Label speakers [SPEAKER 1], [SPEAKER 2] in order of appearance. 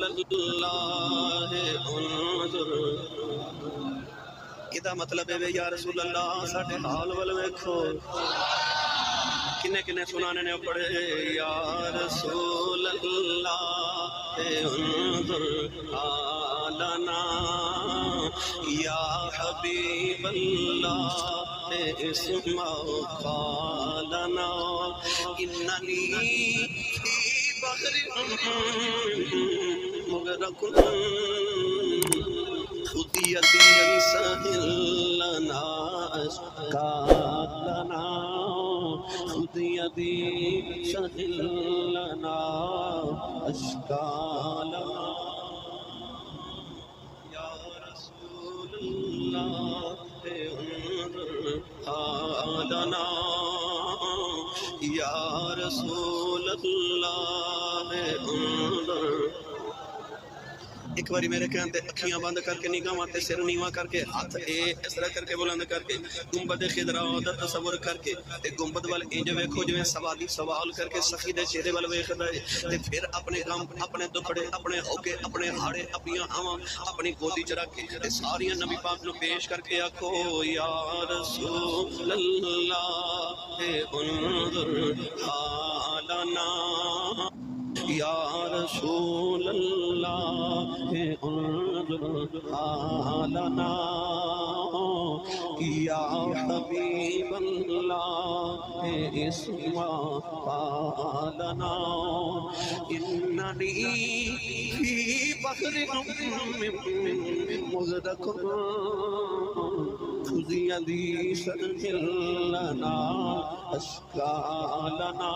[SPEAKER 1] رسول اللہ انظر یہ مطلب ہے یا رسول اللہ ساڈے حال ول ویکھو کنے کنے سنانے نے پڑھے یا رسول اللہ انظر حالنا یا حبیب اللہ اسمع قالنا اننی فی بحر مغرق خذ یدی سہل لنا اشکالنا خذ یدی سہل لنا اشکالنا یا رسول اللہ انظر حالنا یا رسول اللہ انظر ایک باری میرے کہتے اکھیاں بند کر کے نگاہاں تے سر نیواں کر کے ہاتھ اس طرح کر کے بلند کر کے گنبد خضرا دا تصور کر کے تے گنبد وال انج ویکھو جویں سوادی سوال کر کے سخی دے چہرے وال ویکھدا ہے تے پھر اپنے غم اپنے دکھڑے اپنے ہوکے اپنے ہاڑے اپنی ہاواں اپنی گودی چ رکھ کے تے ساریاں نبی پاک نو پیش کر کے آکھو یا رسول اللہ انظر حالنا یا رسول اللہ انظر حالنا یا حبیب اللہ اسمع قالنا اننی فی بحر مغرق خذ یدی سہل لنا اشکالنا